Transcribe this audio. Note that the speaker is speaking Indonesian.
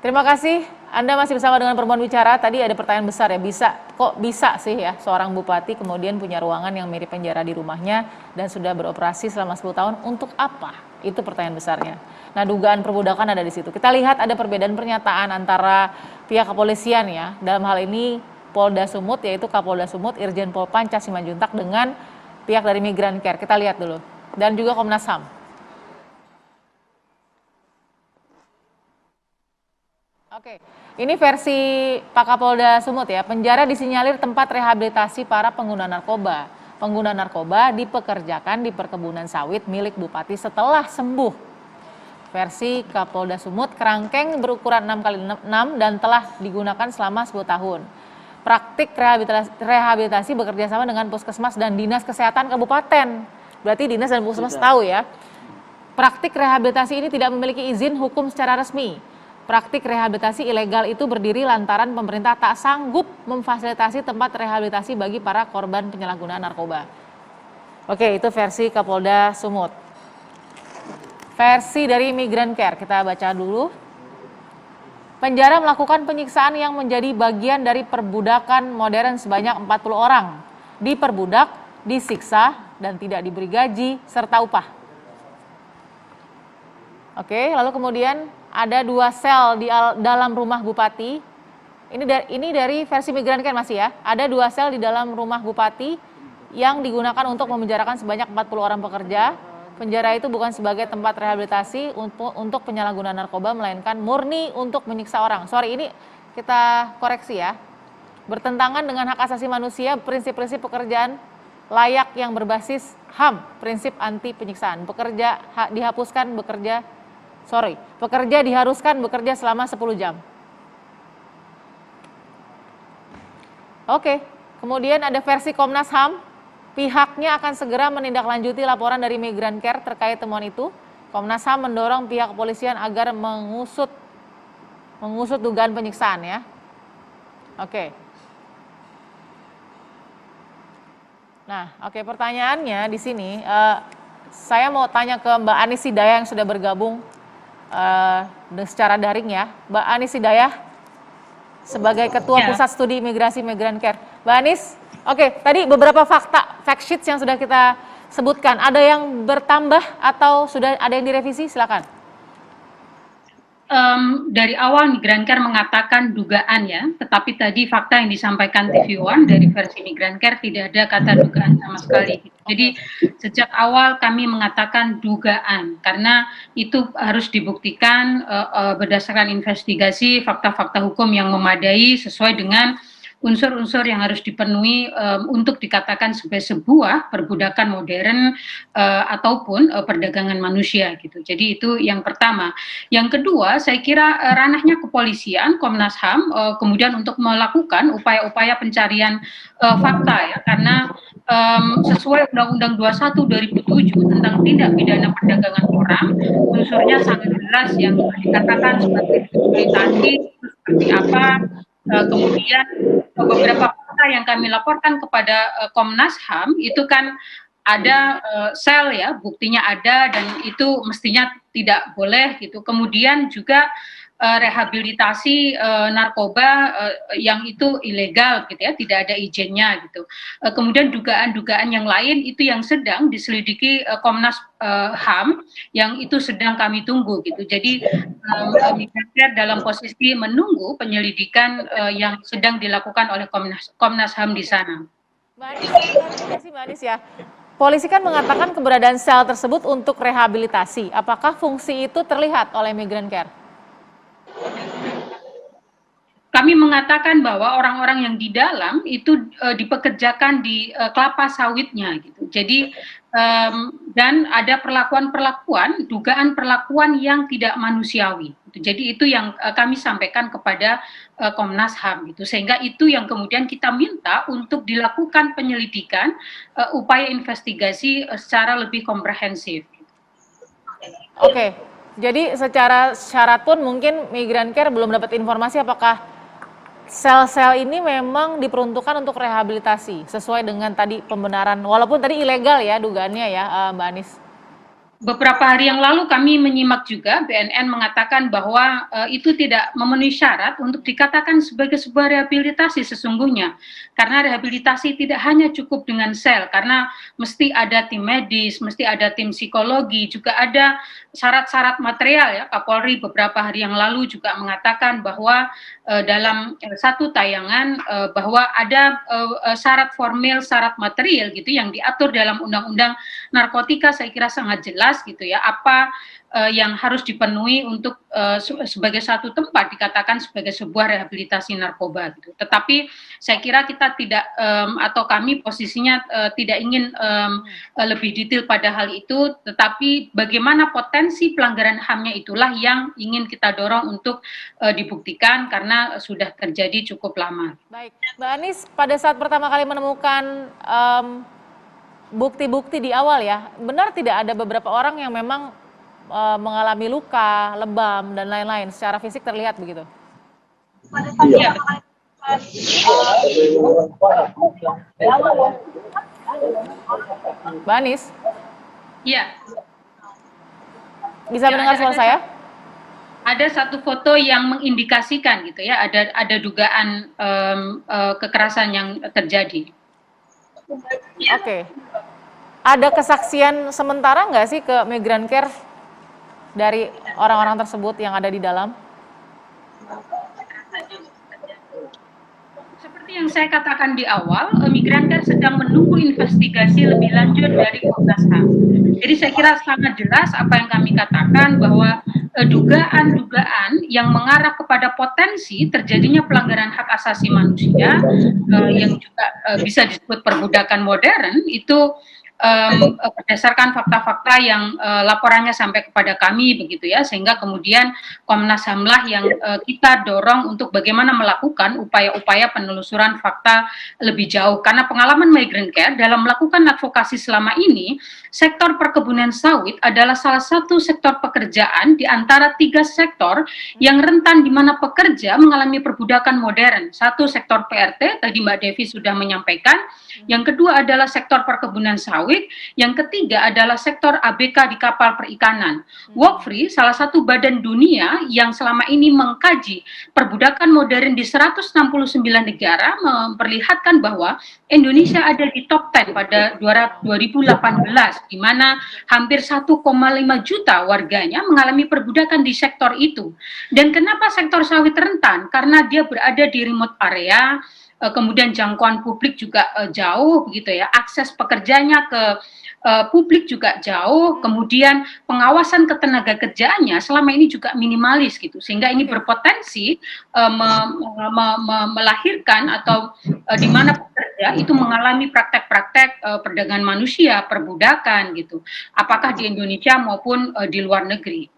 Terima kasih. Anda masih bersama dengan Perempuan Bicara. Tadi ada pertanyaan besar ya, kok bisa sih ya seorang bupati kemudian punya ruangan yang mirip penjara di rumahnya dan sudah beroperasi selama 10 tahun, untuk apa? Itu pertanyaan besarnya. Nah, dugaan perbudakan ada di situ. Kita lihat ada perbedaan pernyataan antara pihak kepolisian ya. Dalam hal ini Polda Sumut, yaitu Kapolda Sumut Irjen Pol Panca Simanjuntak dengan pihak dari Migrancare. Kita lihat dulu. Dan juga Komnas HAM. Oke, ini versi Pak Kapolda Sumut ya. Penjara disinyalir tempat rehabilitasi para pengguna narkoba. Pengguna narkoba dipekerjakan di perkebunan sawit milik bupati setelah sembuh. Versi Kapolda Sumut, kerangkeng berukuran 6x6 dan telah digunakan selama 10 tahun. Praktik rehabilitasi bekerja sama dengan puskesmas dan dinas kesehatan kabupaten. Berarti dinas dan puskesmas tahu ya. Praktik rehabilitasi ini tidak memiliki izin hukum secara resmi. Praktik rehabilitasi ilegal itu berdiri lantaran pemerintah tak sanggup memfasilitasi tempat rehabilitasi bagi para korban penyalahgunaan narkoba. Oke, itu versi Kapolda Sumut. Versi dari Migrancare, kita baca dulu. Penjara melakukan penyiksaan yang menjadi bagian dari perbudakan modern sebanyak 40 orang. Diperbudak, disiksa, dan tidak diberi gaji serta upah. Oke, lalu kemudian ada 2 sel di dalam rumah bupati. Ini dari versi Migrancare masih ya. Ada 2 sel di dalam rumah bupati yang digunakan untuk memenjarakan sebanyak 40 orang pekerja. Penjara itu bukan sebagai tempat rehabilitasi untuk penyalahgunaan narkoba, melainkan murni untuk menyiksa orang. Sorry, ini kita koreksi ya. Bertentangan dengan hak asasi manusia, prinsip-prinsip pekerjaan layak yang berbasis HAM, prinsip anti penyiksaan. Pekerja diharuskan bekerja selama 10 jam. Oke, kemudian ada versi Komnas HAM. Pihaknya akan segera menindaklanjuti laporan dari Migrancare terkait temuan itu. Komnas HAM mendorong pihak kepolisian agar mengusut dugaan penyiksaan ya. Oke. Nah, pertanyaannya di sini, saya mau tanya ke Mbak Anis Hidayah yang sudah bergabung secara daring ya. Mbak Anis Hidayah sebagai Ketua Pusat Studi Imigrasi Migrancare. Mbak Anis, tadi beberapa fact sheet yang sudah kita sebutkan, ada yang bertambah atau sudah ada yang direvisi? Silakan. Dari awal Migrancare mengatakan dugaan ya, tetapi tadi fakta yang disampaikan TV One dari versi Migrancare tidak ada kata dugaan sama sekali. Jadi sejak awal kami mengatakan dugaan karena itu harus dibuktikan berdasarkan investigasi fakta-fakta hukum yang memadai sesuai dengan unsur-unsur yang harus dipenuhi untuk dikatakan sebagai sebuah perbudakan modern ataupun perdagangan manusia gitu. Jadi itu yang pertama. Yang kedua, saya kira ranahnya kepolisian, Komnas HAM, kemudian untuk melakukan upaya-upaya pencarian fakta ya, karena sesuai Undang-Undang 21 2007 tentang tindak pidana perdagangan orang, unsurnya sangat jelas yang dikatakan sebagai eksploitasi seperti apa. Kemudian beberapa fakta yang kami laporkan kepada Komnas HAM itu kan ada sel ya, buktinya ada dan itu mestinya tidak boleh gitu. Kemudian juga rehabilitasi narkoba yang itu ilegal gitu ya, tidak ada izinnya gitu. Kemudian dugaan-dugaan yang lain itu yang sedang diselidiki Komnas HAM yang itu sedang kami tunggu gitu. Jadi Migrancare dalam posisi menunggu penyelidikan yang sedang dilakukan oleh Komnas HAM di sana. Mbak Anis ya. Polisi kan mengatakan keberadaan sel tersebut untuk rehabilitasi. Apakah fungsi itu terlihat oleh Migrancare? Kami mengatakan bahwa orang-orang yang di dalam itu dipekerjakan di kelapa sawitnya gitu. Jadi dan ada perlakuan-perlakuan, dugaan perlakuan yang tidak manusiawi. Gitu. Jadi itu yang kami sampaikan kepada Komnas HAM gitu. Sehingga itu yang kemudian kita minta untuk dilakukan penyelidikan, upaya investigasi secara lebih komprehensif. Oke. Jadi secara syarat pun mungkin Migrancare belum dapat informasi apakah sel-sel ini memang diperuntukkan untuk rehabilitasi sesuai dengan tadi pembenaran, walaupun tadi ilegal ya dugaannya ya Mbak Anis. beberapa hari yang lalu kami menyimak juga BNN mengatakan bahwa itu tidak memenuhi syarat untuk dikatakan sebagai sebuah rehabilitasi sesungguhnya. Karena rehabilitasi tidak hanya cukup dengan sel, karena mesti ada tim medis, mesti ada tim psikologi, juga ada syarat-syarat material ya. Kapolri beberapa hari yang lalu juga mengatakan bahwa dalam satu tayangan bahwa ada syarat formil, syarat material gitu yang diatur dalam Undang-Undang Narkotika. Saya kira sangat jelas gitu ya apa yang harus dipenuhi untuk sebagai satu tempat dikatakan sebagai sebuah rehabilitasi narkoba gitu. Tetapi saya kira kita tidak atau kami posisinya tidak ingin lebih detail pada hal itu, tetapi bagaimana potensi pelanggaran HAM-nya itulah yang ingin kita dorong untuk dibuktikan karena sudah terjadi cukup lama. Baik, Mbak Anis, pada saat pertama kali menemukan bukti-bukti di awal ya, benar tidak ada beberapa orang yang memang mengalami luka, lebam, dan lain-lain secara fisik terlihat begitu? Iya. Mbak Anis? Iya. Bisa mendengar suara saya? Ada satu foto yang mengindikasikan gitu ya, ada dugaan kekerasan yang terjadi. Oke. Ada kesaksian sementara nggak sih ke Migrancare dari orang-orang tersebut yang ada di dalam? Seperti yang saya katakan di awal, Migrancare sedang menunggu investigasi lebih lanjut dari Komnas HAM. Jadi saya kira sangat jelas apa yang kami katakan bahwa dugaan-dugaan yang mengarah kepada potensi terjadinya pelanggaran hak asasi manusia yang juga bisa disebut perbudakan modern itu berdasarkan fakta-fakta yang laporannya sampai kepada kami begitu ya, sehingga kemudian Komnas HAM lah yang kita dorong untuk bagaimana melakukan upaya-upaya penelusuran fakta lebih jauh, karena pengalaman Migrancare dalam melakukan advokasi selama ini, sektor perkebunan sawit adalah salah satu sektor pekerjaan di antara 3 sektor yang rentan di mana pekerja mengalami perbudakan modern. Satu, sektor PRT, tadi Mbak Devi sudah menyampaikan. Yang kedua adalah sektor perkebunan sawit, yang ketiga adalah sektor ABK di kapal perikanan. Walkfree, salah satu badan dunia yang selama ini mengkaji perbudakan modern di 169 negara, memperlihatkan bahwa Indonesia ada di top 10 pada 2018, di mana hampir 1,5 juta warganya mengalami perbudakan di sektor itu. Dan kenapa sektor sawit rentan? Karena dia berada di remote area, kemudian jangkauan publik juga jauh begitu ya, akses pekerjanya ke publik juga jauh, kemudian pengawasan ketenaga kerjaannya selama ini juga minimalis gitu, sehingga ini berpotensi melahirkan atau di mana pekerja itu mengalami praktek-praktek perdagangan manusia, perbudakan gitu, apakah di Indonesia maupun di luar negeri.